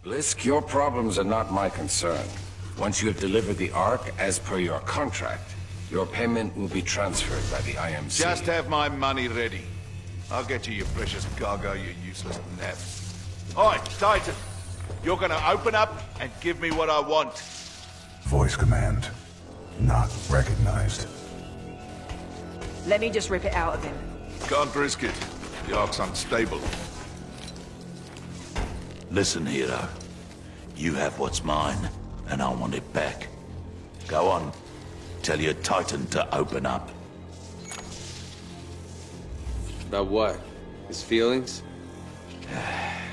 Blisk, your problems are not my concern. Once you have delivered the Ark as per your contract, your payment will be transferred by the IMC. Just have my money ready. I'll get you your precious cargo, you useless nap. Oi, Titan! You're gonna open up and give me what I want. Voice command. Not recognized. Let me just rip it out of him. Can't risk it. The Ark's unstable. Listen, hero. You have what's mine, and I want it back. Go on. Tell your Titan to open up. About what? His feelings?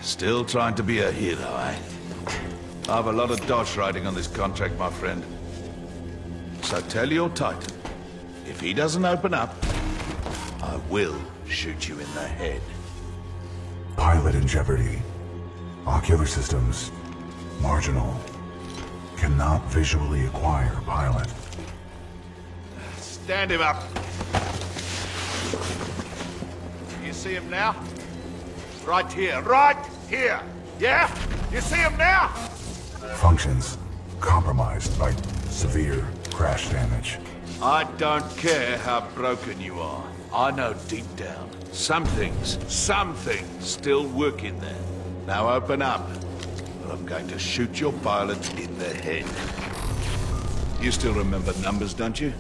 Still trying to be a hero, eh? I have a lot of dosh riding on this contract, my friend. So tell your Titan, if he doesn't open up, I will shoot you in the head. Pilot in jeopardy. Ocular systems. Marginal. Cannot visually acquire pilot. Stand him up. You see him now? Right here, right here. Yeah? You see him now? Functions compromised by severe crash damage. I don't care how broken you are. I know deep down, some things still work in there. Now open up, or I'm going to shoot your pilot in the head. You still remember numbers, don't you?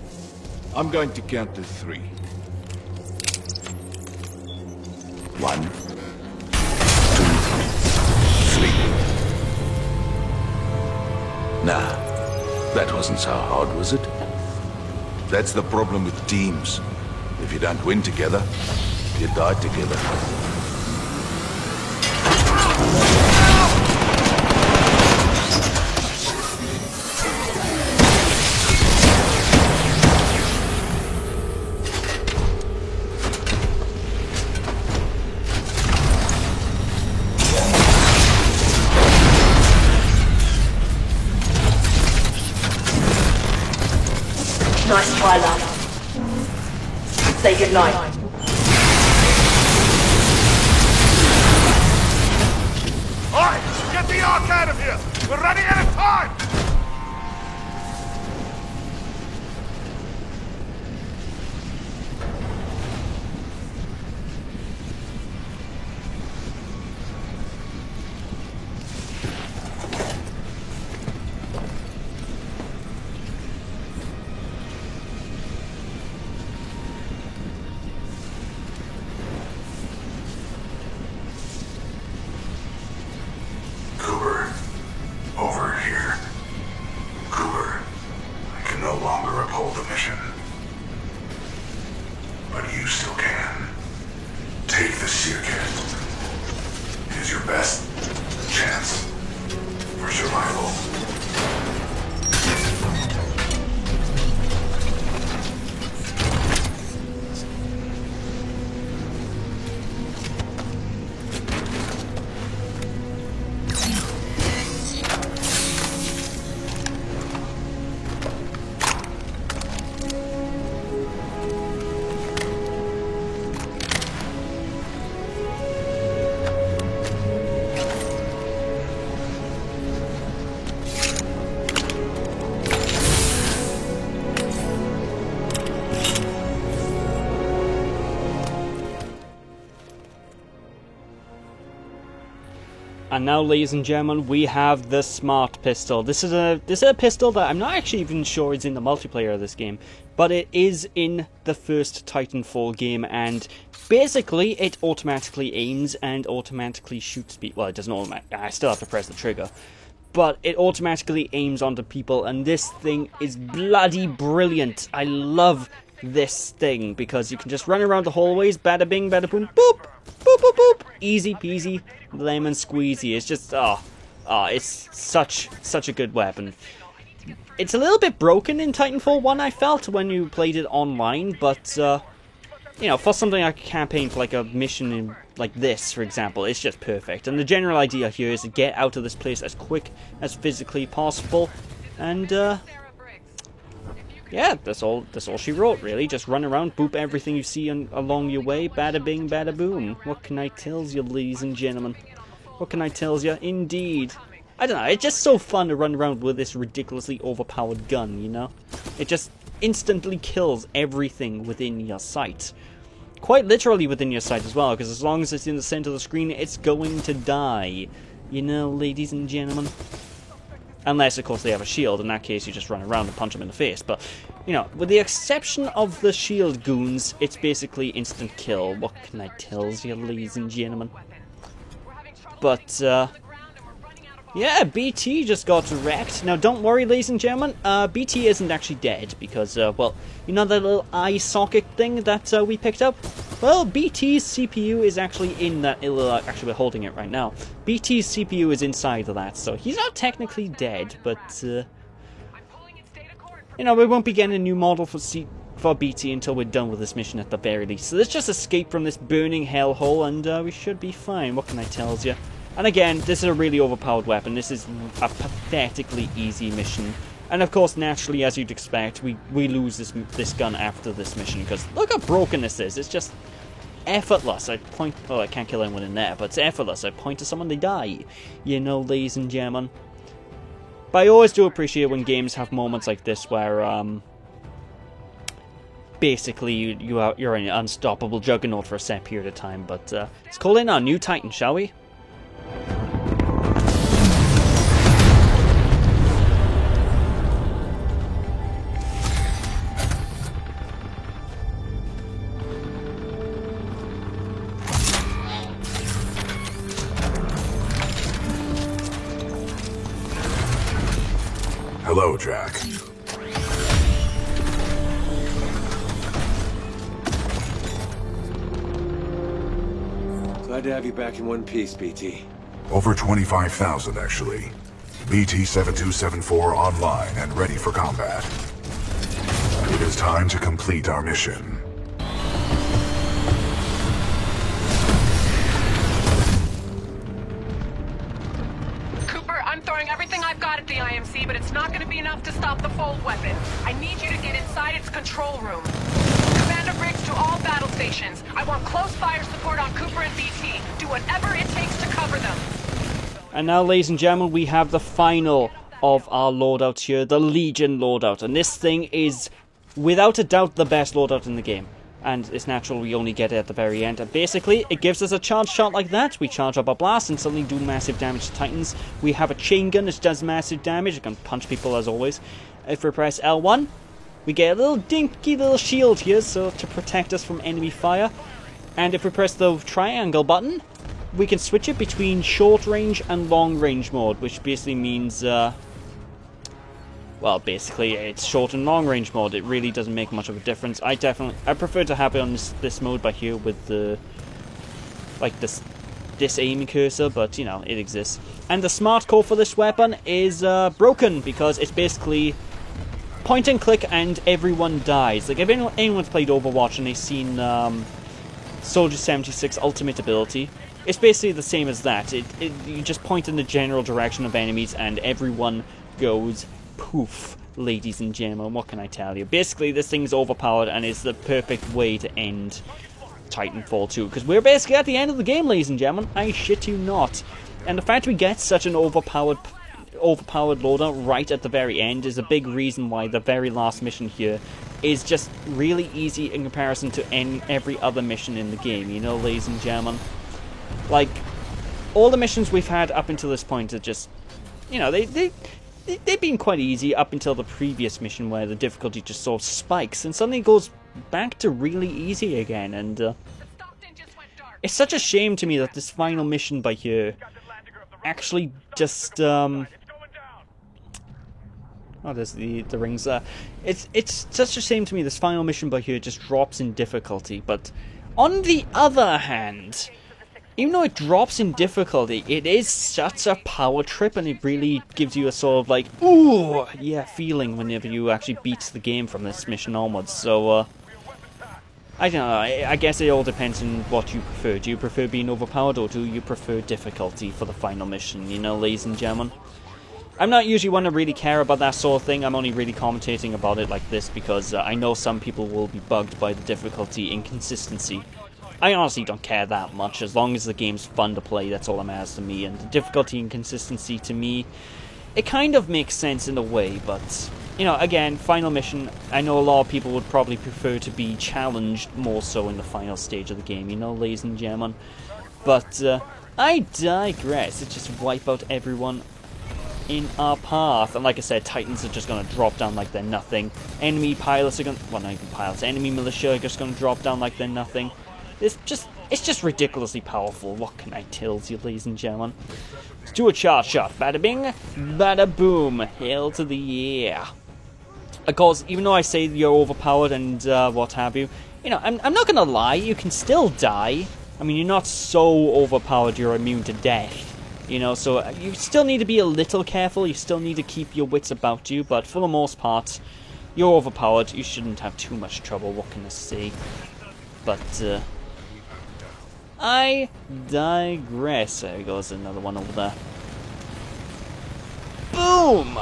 I'm going to count to 3. 1, 2, 3. Nah, that wasn't so hard, was it? That's the problem with teams. If you don't win together, you die together. Nice try, love. Say goodnight. Alright, get the Ark out of here! We're running out of time! Cooper, over here. Cooper, I can no longer uphold the mission. But you still can. Take the seer kit. It is your best chance for survival. And now, ladies and gentlemen, we have the Smart Pistol. This is a pistol that I'm not actually even sure is in the multiplayer of this game, but it is in the first Titanfall game, and basically it automatically aims and automatically shoots people. Well, it doesn't automatically. I still have to press the trigger, but it automatically aims onto people, and this thing is bloody brilliant. I love this thing because you can just run around the hallways, bada bing, bada boom, boop, boop, boop, boop, easy peasy, lemon squeezy. It's just it's such a good weapon. It's a little bit broken in Titanfall 1, I felt, when you played it online, but you know, for something like a campaign, for like a mission in, like this, for example, it's just perfect. And the general idea here is to get out of this place as quick as physically possible, and yeah, that's all she wrote, really. Just run around, boop everything you see along your way, bada bing, bada boom. What can I tell you, ladies and gentlemen? What can I tell you? Indeed. I don't know, it's just so fun to run around with this ridiculously overpowered gun, you know? It just instantly kills everything within your sight. Quite literally within your sight as well, because as long as it's in the center of the screen, it's going to die. You know, ladies and gentlemen? Unless, of course, they have a shield. In that case, you just run around and punch them in the face. But, you know, with the exception of the shield goons, it's basically instant kill. What can I tell you, ladies and gentlemen? But, yeah, BT just got wrecked. Now, don't worry, ladies and gentlemen. BT isn't actually dead because, well, you know that little eye socket thing that we picked up? Well, BT's CPU is actually in that little... actually, we're holding it right now. BT's CPU is inside of that, so he's not technically dead, but, you know, we won't be getting a new model for BT until we're done with this mission at the very least. So let's just escape from this burning hellhole, and we should be fine. What can I tell you? And again, this is a really overpowered weapon. This is a pathetically easy mission. And of course, naturally, as you'd expect, we lose this gun after this mission, because look how broken this is. It's just effortless. I point... well, I can't kill anyone in there, but it's effortless. I point to someone, they die. You know, ladies and gentlemen. But I always do appreciate when games have moments like this where, basically, you're an unstoppable juggernaut for a set period of time. But let's call in our new Titan, shall we? Hello, Jack. Glad to have you back in one piece, BT. Over 25,000, actually. BT-7274 online and ready for combat. It is time to complete our mission. Everything I've got at the IMC, but it's not going to be enough to stop the Fold weapon. I need you to get inside its control room. Commander Briggs to all battle stations. I want close fire support on Cooper and BT. Do whatever it takes to cover them. And now, ladies and gentlemen, we have the final of our loadout here, the Legion loadout. And this thing is, without a doubt, the best loadout in the game. And it's natural we only get it at the very end. And basically, it gives us a charge shot like that. We charge up a blast and suddenly do massive damage to Titans. We have a chain gun which does massive damage. It can punch people as always. If we press L1, we get a little dinky little shield here so to protect us from enemy fire. And if we press the triangle button, we can switch it between short range and long range mode, which basically means... well, basically, it's short and long range mode. It really doesn't make much of a difference. I prefer to have it on this mode by here with the, like this aim cursor, but you know, it exists. And the smart core for this weapon is broken because it's basically point and click and everyone dies. Like if anyone's played Overwatch and they've seen Soldier 76 ultimate ability, it's basically the same as that. You just point in the general direction of enemies and everyone goes poof, ladies and gentlemen. What can I tell you? Basically, this thing's overpowered and is the perfect way to end Titanfall 2. Because we're basically at the end of the game, ladies and gentlemen. I shit you not. And the fact we get such an overpowered loadout right at the very end is a big reason why the very last mission here is just really easy in comparison to every other mission in the game. You know, ladies and gentlemen? Like, all the missions we've had up until this point are just, you know, they've been quite easy up until the previous mission where the difficulty just sort of spikes and suddenly goes back to really easy again. And it's such a shame to me that this final mission by here actually just oh, there's the rings there. It's such a shame to me this final mission by here just drops in difficulty. But on the other hand, even though it drops in difficulty, it is such a power trip, and it really gives you a sort of like, ooh, yeah, feeling whenever you actually beat the game from this mission onwards. So, I don't know, I guess it all depends on what you prefer. Do you prefer being overpowered, or do you prefer difficulty for the final mission, you know, ladies and gentlemen? I'm not usually one to really care about that sort of thing. I'm only really commentating about it like this because I know some people will be bugged by the difficulty inconsistency. I honestly don't care that much. As long as the game's fun to play, that's all that matters to me. And the difficulty and consistency, to me, it kind of makes sense in a way, but, you know, again, final mission, I know a lot of people would probably prefer to be challenged more so in the final stage of the game, you know, ladies and gentlemen. But, I digress. Let's just wipe out everyone in our path. And like I said, Titans are just going to drop down like they're nothing. Enemy pilots are going to... Well, not even pilots. Enemy militia are just going to drop down like they're nothing. It's just ridiculously powerful. What can I tell you, ladies and gentlemen? Let's do a charge shot. Bada bing, bada boom. Hail to the air. Of course, even though I say you're overpowered and what have you, you know, I'm not going to lie. You can still die. I mean, you're not so overpowered you're immune to death. You know, so you still need to be a little careful. You still need to keep your wits about you. But for the most part, you're overpowered. You shouldn't have too much trouble. What can I say? But, I digress. There goes another one over there. Boom!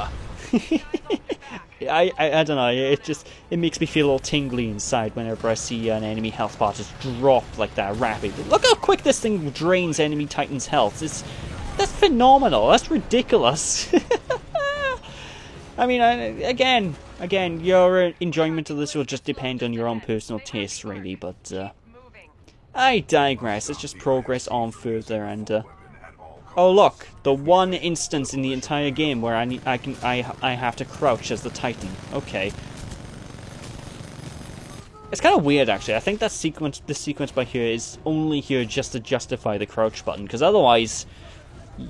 I don't know, it makes me feel all tingly inside whenever I see an enemy health bar just drop like that rapidly. Look how quick this thing drains enemy Titan's health. That's phenomenal. That's ridiculous. I mean, again, your enjoyment of this will just depend on your own personal taste, really, but, I digress. Let's just progress on further and, oh look, the one instance in the entire game where I have to crouch as the Titan. Okay. It's kind of weird, actually. I think that this sequence by here is only here just to justify the crouch button, because otherwise,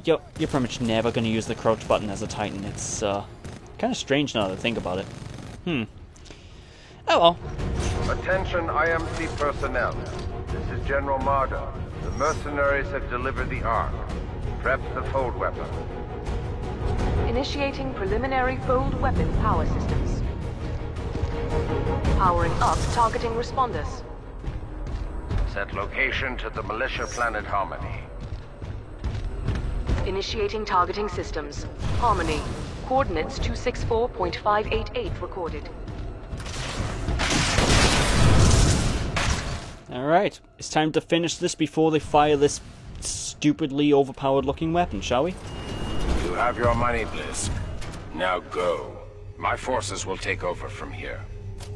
you're pretty much never going to use the crouch button as a Titan. It's kind of strange now that I think about it. Oh well. Attention IMC personnel. This is General Marder. The mercenaries have delivered the Ark. Prep the fold weapon. Initiating preliminary fold weapon power systems. Powering up targeting responders. Set location to the militia planet Harmony. Initiating targeting systems. Harmony. Coordinates 264.588 recorded. Alright, it's time to finish this before they fire this stupidly overpowered looking weapon, shall we? You have your money, Blisk. Now go. My forces will take over from here.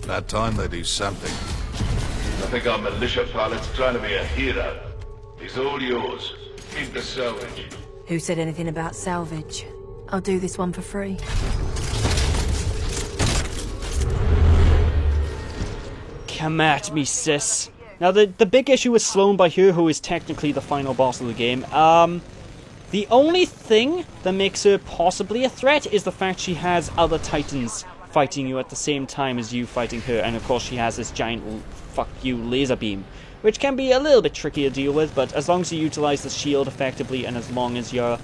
About time they do something. I think our militia pilot's trying to be a hero. He's all yours. Keep the salvage. Who said anything about salvage? I'll do this one for free. Come at me, sis. Now, the big issue with Sloane Bahir, who is technically the final boss of the game, the only thing that makes her possibly a threat is the fact she has other Titans fighting you at the same time as you fighting her, and of course she has this giant fuck you laser beam, which can be a little bit tricky to deal with, but as long as you utilize the shield effectively, and as long as you're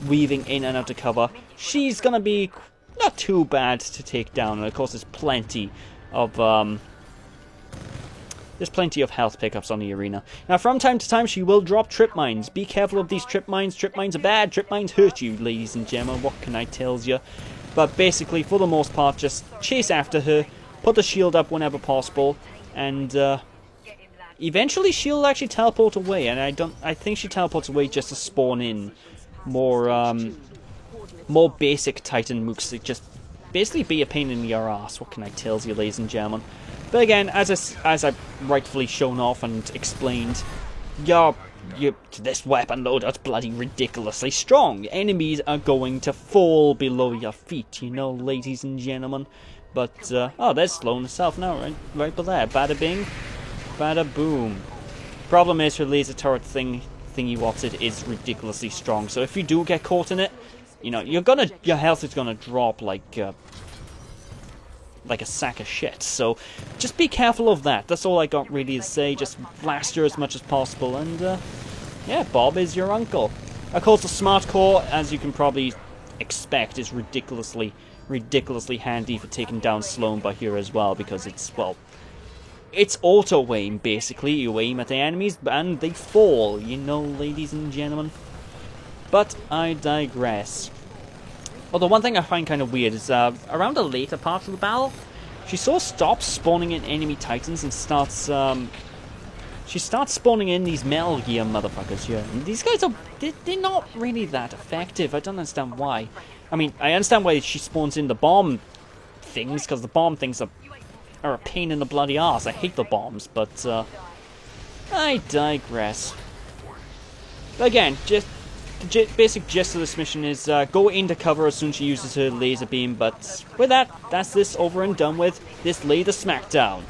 weaving in and out of cover, she's gonna be not too bad to take down, and of course there's plenty of, health pickups on the arena. Now, from time to time, she will drop trip mines. Be careful of these trip mines. Trip mines are bad. Trip mines hurt you, ladies and gentlemen. What can I tell you? But basically, for the most part, just chase after her, put the shield up whenever possible, and eventually she'll actually teleport away. And I think she teleports away just to spawn in more basic Titan mooks that just basically be a pain in your ass. What can I tell you, ladies and gentlemen? But again, as I've rightfully shown off and explained, this weapon loader's bloody ridiculously strong. Enemies are going to fall below your feet, you know, ladies and gentlemen. But, oh, there's Sloane herself now, right there. Bada bing, bada boom. Problem is, her laser turret thingy what's it is ridiculously strong. So if you do get caught in it, you know, your health is gonna drop like a sack of shit. So just be careful of that. That's all I got really to say. Just blast her as much as possible, and yeah, Bob is your uncle. Of course, the smart core, as you can probably expect, is ridiculously handy for taking down Sloane Bahir as well, because it's auto aim basically. You aim at the enemies and they fall, you know, ladies and gentlemen. But I digress. Although one thing I find kind of weird is around the later part of the battle, she sort of stops spawning in enemy Titans and starts she starts spawning in these Metal Gear motherfuckers here. And these guys are, they're not really that effective. I don't understand why. I mean, I understand why she spawns in the bomb things, because the bomb things are a pain in the bloody arse. I hate the bombs, but I digress. Again, just the basic gist of this mission is go into cover as soon as she uses her laser beam, but with that, that's this over and done with. This lay the smackdown.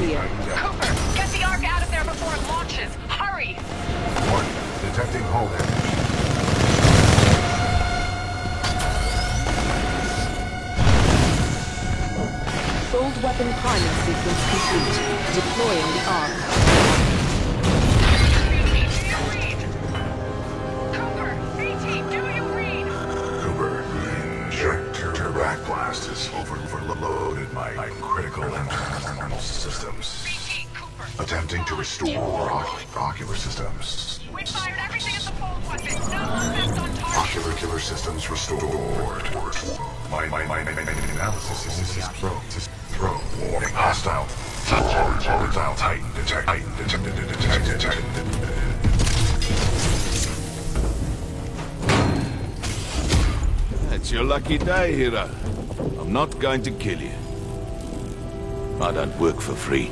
Cooper, get the Ark out of there before it launches. Hurry! Detecting hull damage. Fold weapon priming sequence complete. Deploying the Ark. Backblast has overloaded my critical internal systems. Attempting to restore ocular systems. We fired everything at the fold weapon. No effect on target. Ocular systems restored. My analysis is throw. Warning. Hostile Titan detected. It's your lucky day, hero. I'm not going to kill you. I don't work for free.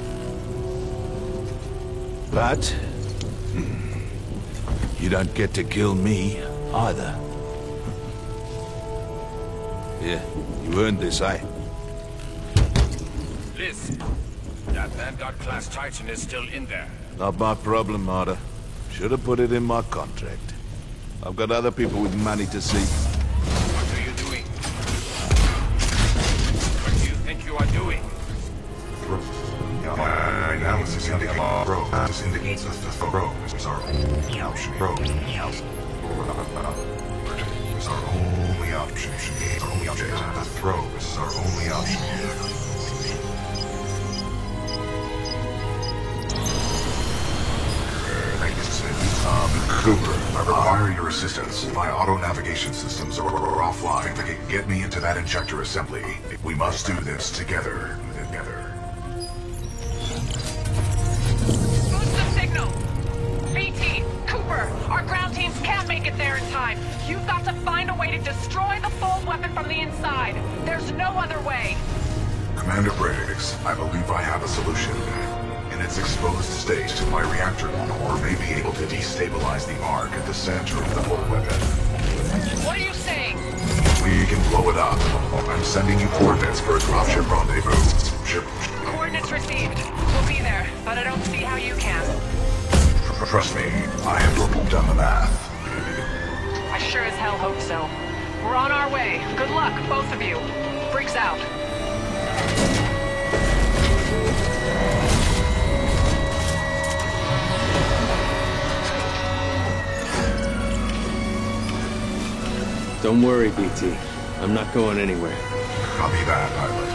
But you don't get to kill me either. Yeah, you earned this, eh? Liz, that Vanguard-class Titan is still in there. Not my problem, Marta. Should have put it in my contract. I've got other people with money to see. What are you doing? What do you think you are doing? My analysis indicates that the throw is our only option. Is our only option. The throw is our only option. Cooper, I require your assistance. My auto-navigation systems are offline. Get me into that injector assembly. We must do this together. Boost the signal! BT, Cooper, our ground teams can't make it there in time. You've got to find a way to destroy the fold weapon from the inside. There's no other way. Commander Briggs, I believe I have a solution. In its exposed state, my reactor core may be able to destabilize the Ark at the center of the fold weapon. What are you saying? We can blow it up. I'm sending you coordinates for a dropship rendezvous. Coordinates received. We'll be there, but I don't see how you can. Trust me, I have done the math. I sure as hell hope so. We're on our way. Good luck, both of you. Briggs out. Don't worry, BT. I'm not going anywhere. Copy that, pilot.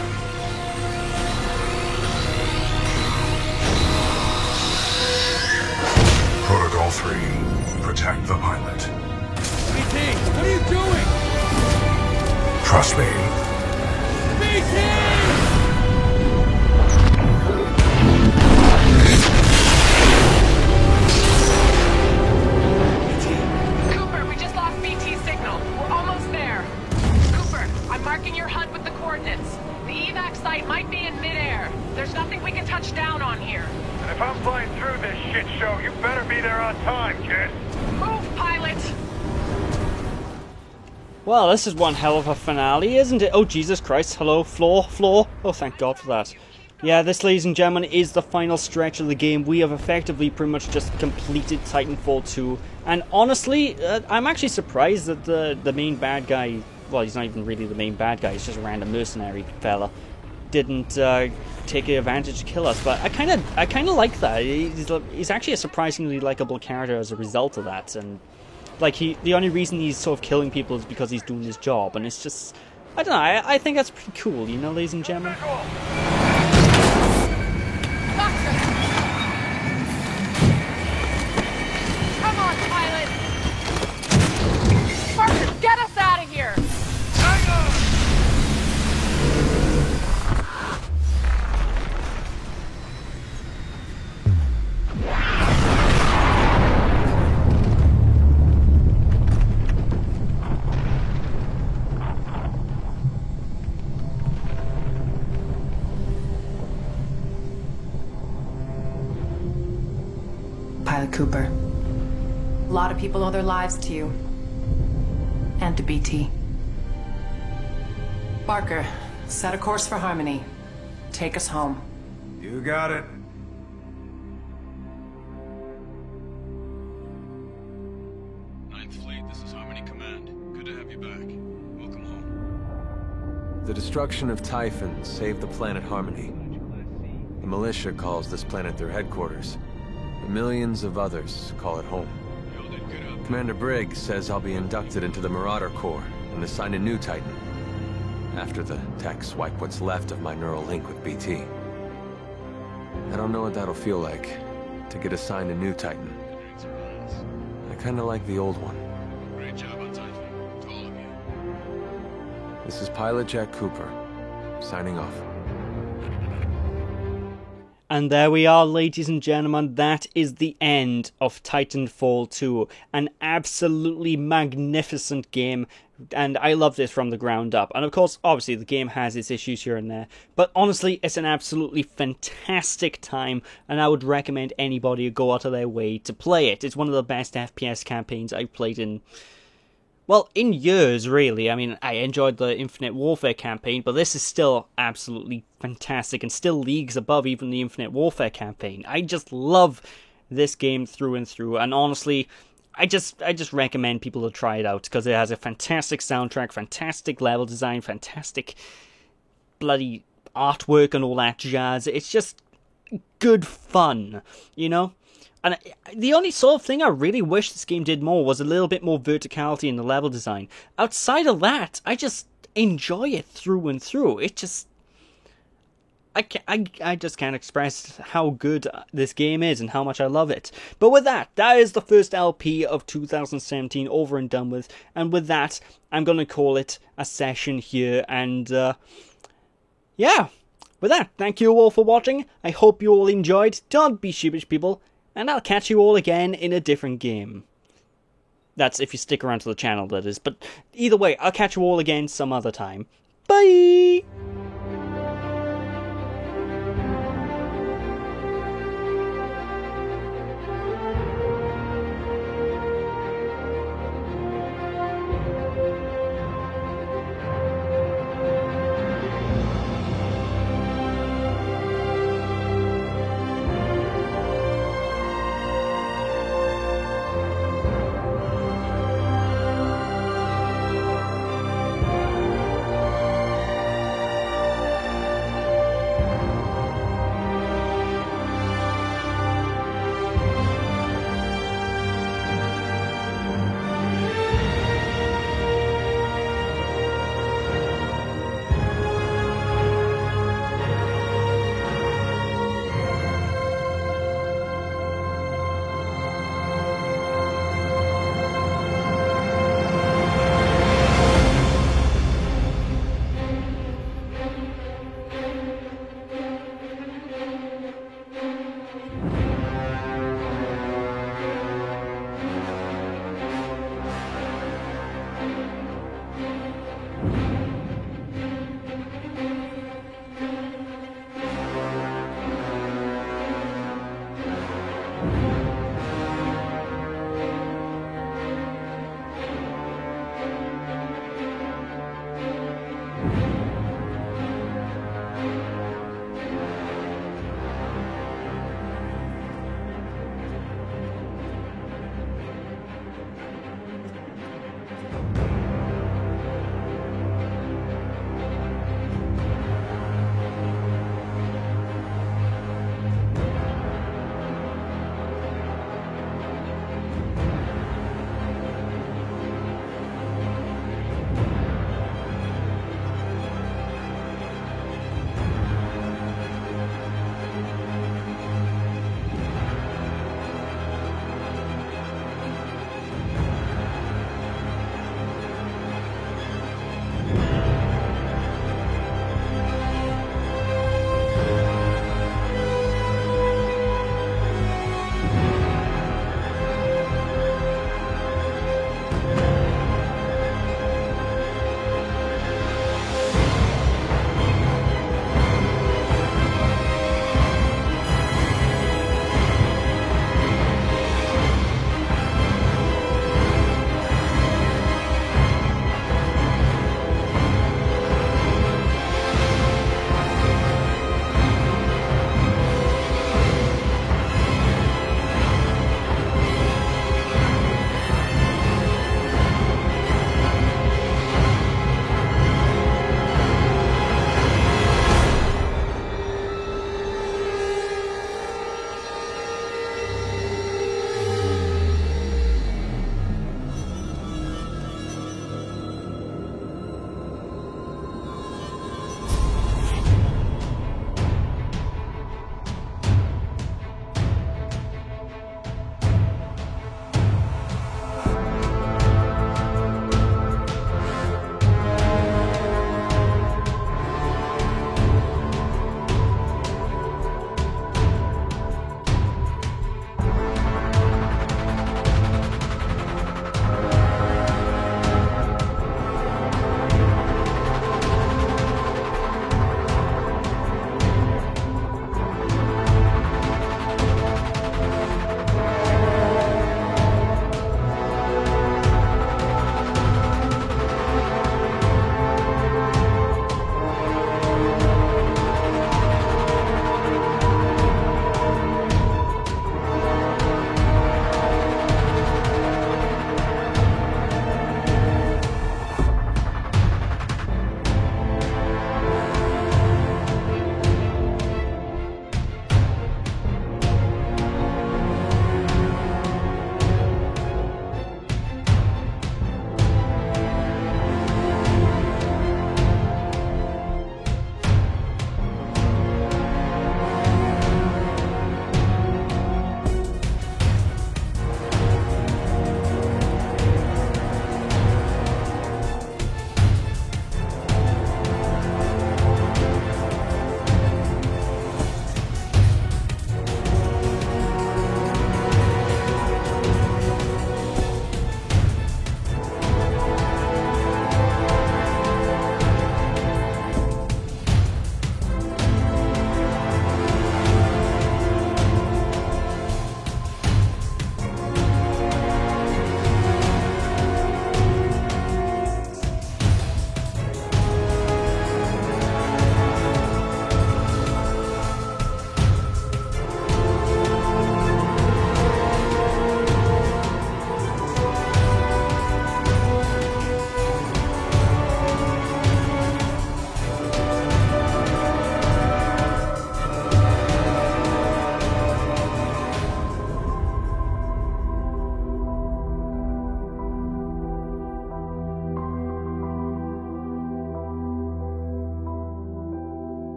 Protocol 3. Protect the pilot. BT, what are you doing? Trust me. BT! Marking your HUD with the coordinates. The evac site might be in midair. There's nothing we can touch down on here. And if I'm flying through this shit show, you better be there on time, kid. Move, pilot! Well, this is one hell of a finale, isn't it? Oh, Jesus Christ. Hello, floor. Oh, thank God for that. Yeah, this, ladies and gentlemen, is the final stretch of the game. We have effectively pretty much just completed Titanfall 2. And honestly, I'm actually surprised that the main bad guy... Well, he's not even really the main bad guy, he's just a random mercenary fella. Didn't take advantage to kill us, but I kind of like that. He's actually a surprisingly likable character as a result of that, and like the only reason he's sort of killing people is because he's doing his job, and it's just, I don't know, I think that's pretty cool, you know, ladies and gentlemen. Come on, pilot! Marcus, get us out of here! Cooper. A lot of people owe their lives to you. And to BT. Barker, set a course for Harmony. Take us home. You got it. Ninth Fleet, this is Harmony Command. Good to have you back. Welcome home. The destruction of Typhon saved the planet Harmony. The militia calls this planet their headquarters. And millions of others call it home. Commander Briggs says I'll be inducted into the Marauder Corps and assigned a new Titan. After the techs wipe what's left of my neural link with BT. I don't know what that'll feel like, to get assigned a new Titan. I kinda like the old one. Great job on Typhon. To all of you. This is Pilot Jack Cooper, signing off. And there we are, ladies and gentlemen, that is the end of Titanfall 2. An absolutely magnificent game, and I love this from the ground up. And of course, obviously, the game has its issues here and there, but honestly, it's an absolutely fantastic time, and I would recommend anybody go out of their way to play it. It's one of the best FPS campaigns I've played in... well, in years, really. I mean, I enjoyed the Infinite Warfare campaign, but this is still absolutely fantastic and still leagues above even the Infinite Warfare campaign. I just love this game through and through, and honestly, I just recommend people to try it out, because it has a fantastic soundtrack, fantastic level design, fantastic bloody artwork and all that jazz. It's just good fun, you know? And the only sort of thing I really wish this game did more was a little bit more verticality in the level design. Outside of that, I just enjoy it through and through. It just... I just can't express how good this game is and how much I love it. But with that is the first LP of 2017 over and done with. And with that, I'm going to call it a session here. And, yeah. With that, thank you all for watching. I hope you all enjoyed. Don't be sheepish, people. And I'll catch you all again in a different game. That's if you stick around to the channel, that is. But either way, I'll catch you all again some other time. Bye!